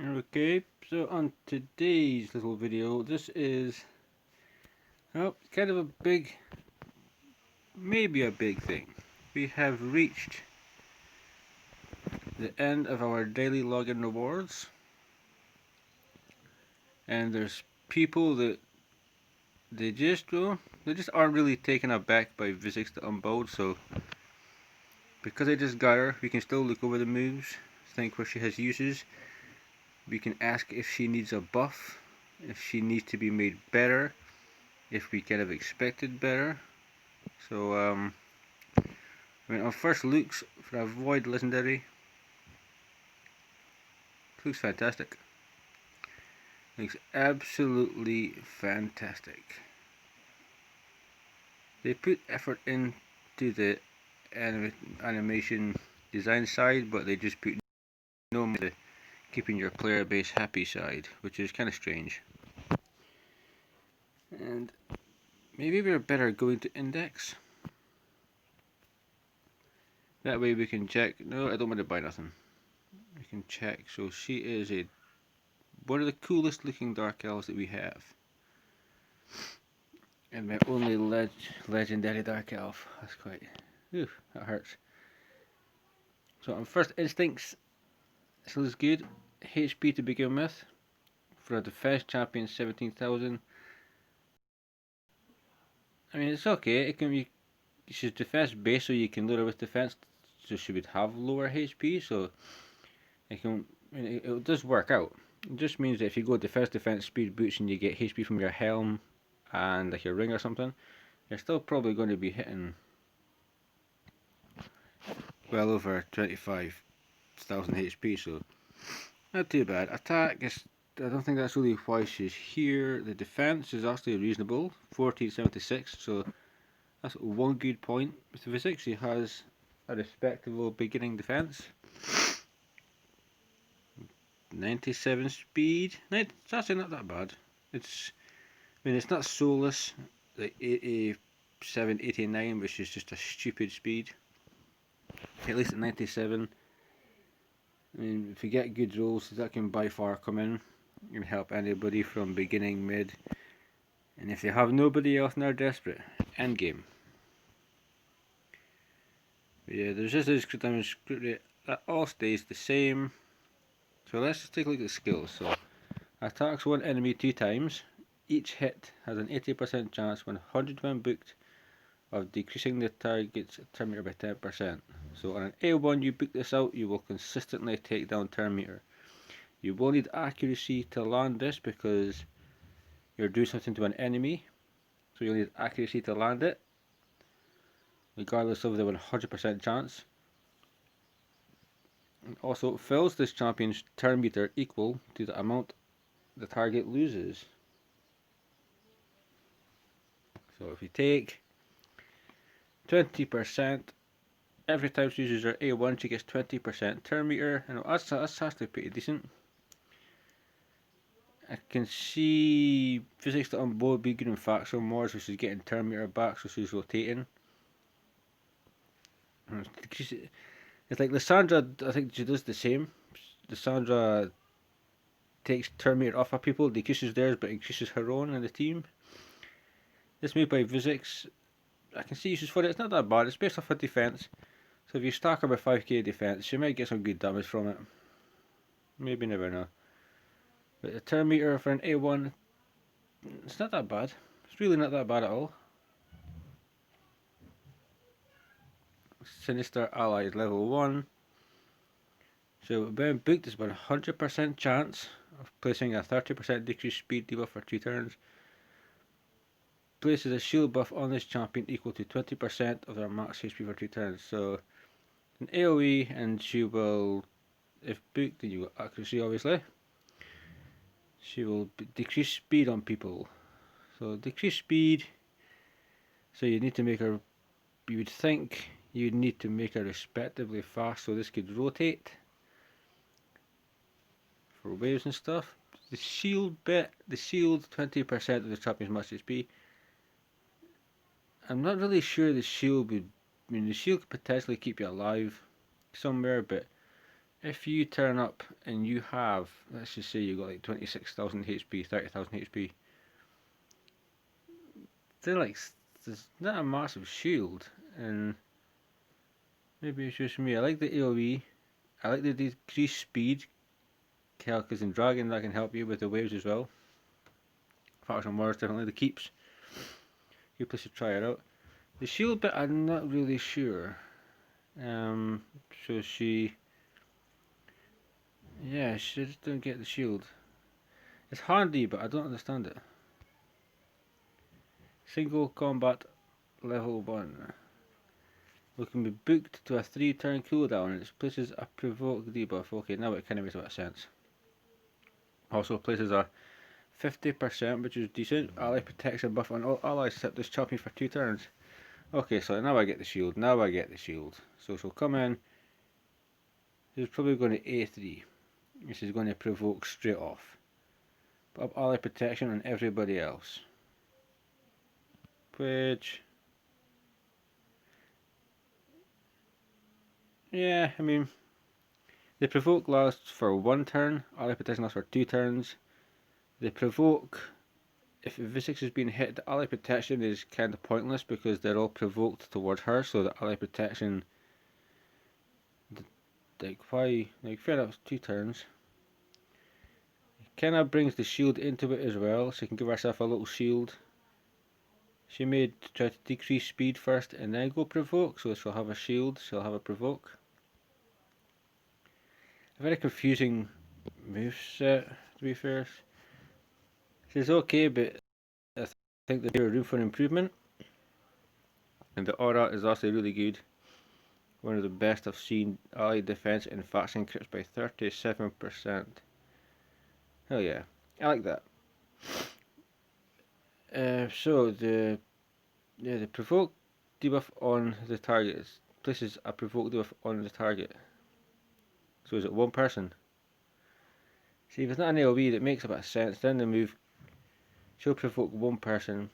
Okay, so on today's little video, this is kind of a big, maybe a big thing. We have reached the end of our daily login rewards, and there's people that they just aren't really taken aback by Visix the Unbowed. So because I just got her, we can still look over the moves, think where she has uses. We can ask if she needs a buff, if she needs to be made better, if we kind of expected better. So on first looks for a void legendary, looks fantastic. Looks absolutely fantastic. They put effort into the animation design side, but they just put no more into keeping your player base happy side, which is kind of strange. And maybe we're better going to index. That way we can check. No, I don't want to buy nothing. We can check. So she is one of the coolest looking dark elves that we have. And my only legendary dark elf. That's quite... Oof, that hurts. So on first instincts, this looks good. HP to begin with. For a defense champion, 17,000. I mean, it's okay. It can be... She's defense base, so you can load her with defense. So she would have lower HP, so... it does work out. It just means that if you go defense, speed boots, and you get HP from your helm and like your ring or something, you're still probably going to be hitting well over 25,000 HP, so not too bad. Attack is, I don't think that's really why she's here. The defense is actually reasonable, 1476, so that's one good point with Visix. She has a respectable beginning defense. 97 speed. It's actually not that bad. It's not soulless like 87, 89, which is just a stupid speed. At least at 97. I mean, if you get good rolls, that can by far come in and help anybody from beginning, mid, and if they have nobody else and they're desperate, end game. But yeah, there's just this damage rate that all stays the same. So let's just take a look at the skills. So attacks one enemy 2 times. Each hit has an 80% chance when 100 when booked of decreasing the target's turn meter by 10%. So on an A1 you book this out, you will consistently take down turn meter. You will need accuracy to land this because you're doing something to an enemy. So you'll need accuracy to land it, regardless of the 100% chance. And also fills this champion's turn meter equal to the amount the target loses. So if you take 20%, every time she uses her A1 she gets 20% turn meter, and that's actually pretty decent. I can see Visix the Unbowed be good in faction more, so she's getting turn meter back, so she's rotating. It's like Lysandra, I think she does the same. Lysandra takes turn meter off of people, decreases theirs but increases her own in the team. This move by Visix, I can see uses for it. It's not that bad. It's based off her defense, so if you stack her with 5k defense, she might get some good damage from it. Maybe, never know. But the turn meter for an A1, it's not that bad. It's really not that bad at all. Sinister Ally is level 1. So when booked, there's about 100% chance of placing a 30% decreased speed debuff for 2 turns. Places a shield buff on this champion equal to 20% of their max HP for 2 turns. So an AoE, and she will, if booked, then you will accuracy obviously. She will decrease speed on people. So decrease speed. So you need to make her, you would think you'd need to make her respectively fast, so this could rotate for waves and stuff. The shield bit, the shield 20% of the champion's max HP. I'm not really sure the shield would, I mean the shield could potentially keep you alive somewhere, but if you turn up and you have, let's just say you got like 26,000 HP, 30,000 HP, they're like, there's not a massive shield, and maybe it's just me. I like the AoE, I like the decreased speed, because in Dragon that can help you with the waves as well. Faction Wars definitely, the keeps, good place to try it out. The shield bit I'm not really sure. So she, yeah, she just don't get the shield. It's handy, but I don't understand it. Single combat level 1. We can be booked to a 3-turn cooldown and it places a provoke debuff. Okay, now it kind of makes a bit of sense. Also places a 50%, which is decent, ally protection buff on all allies except this champion for 2 turns. Okay, so now I get the shield. Now I get the shield. So she'll come in. She's probably going to A3. This is going to provoke straight off. Put up ally protection on everybody else. Which, yeah, I mean, the provoke lasts for 1 turn, ally protection lasts for 2 turns. The provoke, if Visix has been hit, the ally protection is kind of pointless because they're all provoked towards her, so the ally protection, like, why, like, fair enough, 2 turns. Kind of brings the shield into it as well, so you can give herself a little shield. She may try to decrease speed first and then go provoke, so she'll have a shield, she'll have a provoke. A very confusing moveset, to be fair. She's okay, but I think there's room for improvement. And the aura is also really good. One of the best I've seen. Ally defense and faction crits by 37%. Hell yeah, I like that. So the provoke debuff on the target places a provoke debuff on the target. So is it 1 person? See, if it's not an AoE, that makes a bit of sense. Then the move, she'll provoke 1 person,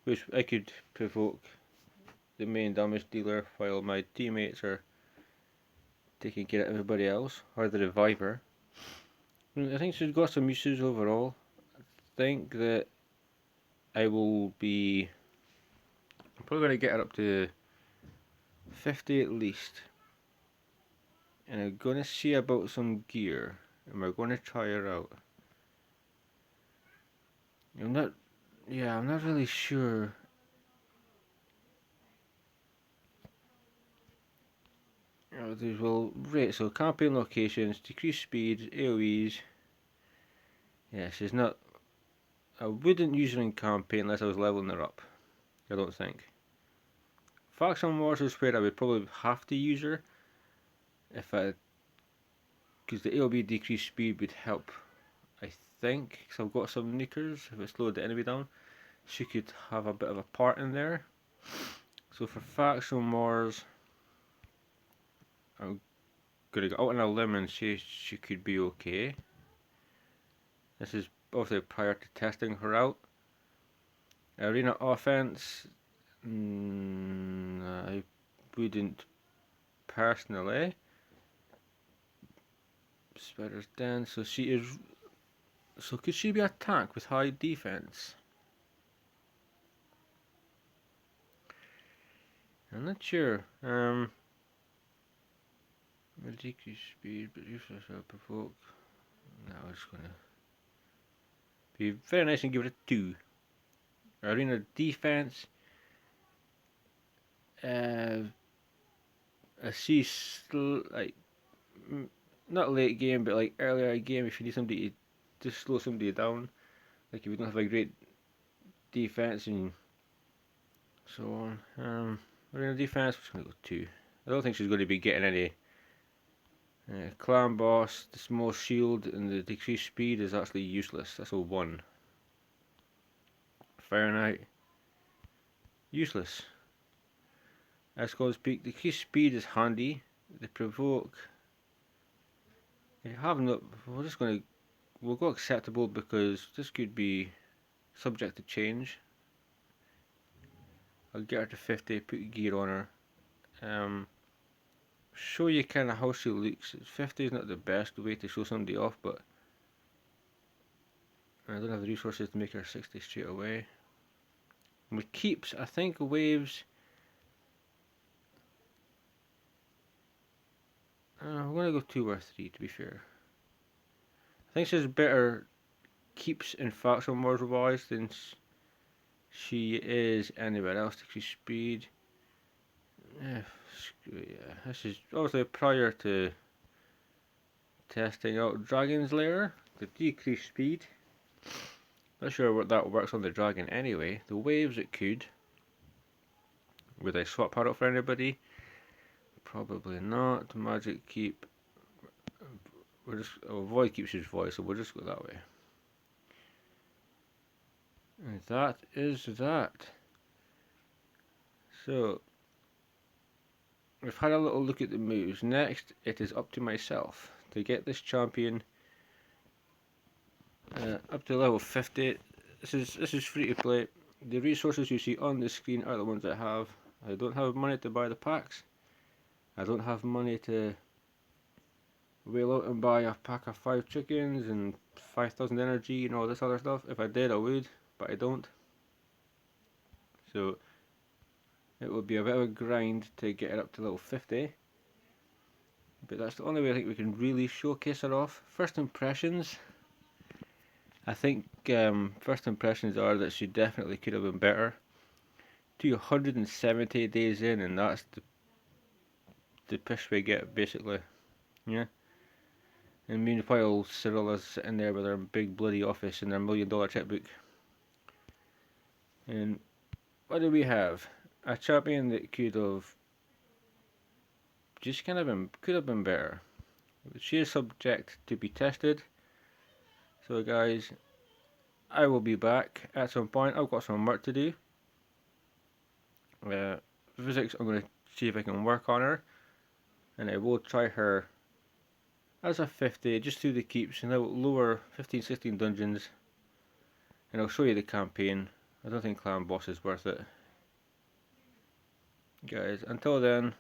which I could provoke the main damage dealer while my teammates are taking care of everybody else, or the reviver. I think she's got some uses overall. I think that I will be, I'm probably going to get her up to 50 at least. And I'm going to see about some gear, and we're going to try her out. I'm not really sure. Right, so campaign locations, decreased speed, AoEs. Yeah, she's not, I wouldn't use her in campaign unless I was leveling her up. I don't think. Faction Wars is where I would probably have to use her. Because the AoB decreased speed would help, I think. Because I've got some nukers, if it slowed the enemy down. She could have a bit of a part in there. So for Faction Wars, I'm going to go out on a limb and say she could be okay. This is obviously prior to testing her out. Arena offense, I wouldn't personally. Spider's Den, so she is. So could she be attacked with high defense? I'm not sure. Decrease speed, but useless will provoke. No, it's gonna be very nice and give it a 2. Arena defense. I see like not late game, but like earlier game, if you need somebody to just slow somebody down, like if you don't have a great defense and so on. Arena defense, we're just gonna go 2. I don't think she's going to be getting any. Clan boss, the small shield and the decreased speed is actually useless. That's a 1. Fire Knight, useless. Esco's Peak, decreased speed is handy. The provoke, we're just going to, we'll go acceptable because this could be subject to change. I'll get her to 50, put gear on her. show you kind of how she looks. 50 is not the best way to show somebody off, but I don't have the resources to make her 60 straight away. With keeps, I think waves. I'm gonna go 2 or 3 to be fair. I think she's better keeps in faction wars wise than she is anywhere else to increase speed. Yeah, this is obviously prior to testing out Dragon's Lair to decrease speed. Not sure what that works on the dragon anyway. The waves it could. Would I swap her out for anybody? Probably not. Magic keep. We'll just void keeps his voice, so we'll just go that way. And that is that. So we've had a little look at the moves. Next, it is up to myself to get this champion up to level 50. This is free to play. The resources you see on the screen are the ones I have. I don't have money to buy the packs. I don't have money to wheel out and buy a pack of 5 chickens and 5,000 energy and all this other stuff. If I did, I would, but I don't. So it would be a bit of a grind to get it up to level 50. But that's the only way I think we can really showcase her off. First impressions. I think first impressions are that she definitely could have been better. 270 days in, and that's the push we get basically. Yeah. And meanwhile, Cyrilla's sitting there with her big bloody office and her $1 million checkbook. And what do we have? A champion that could have just could have been better. She is subject to be tested. So guys, I will be back at some point. I've got some work to do. Visix, I'm going to see if I can work on her. And I will try her as a 50, just through the keeps, and I will lower 15, 16 dungeons. And I'll show you the campaign. I don't think clan boss is worth it. Guys, until then,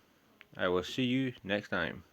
I will see you next time.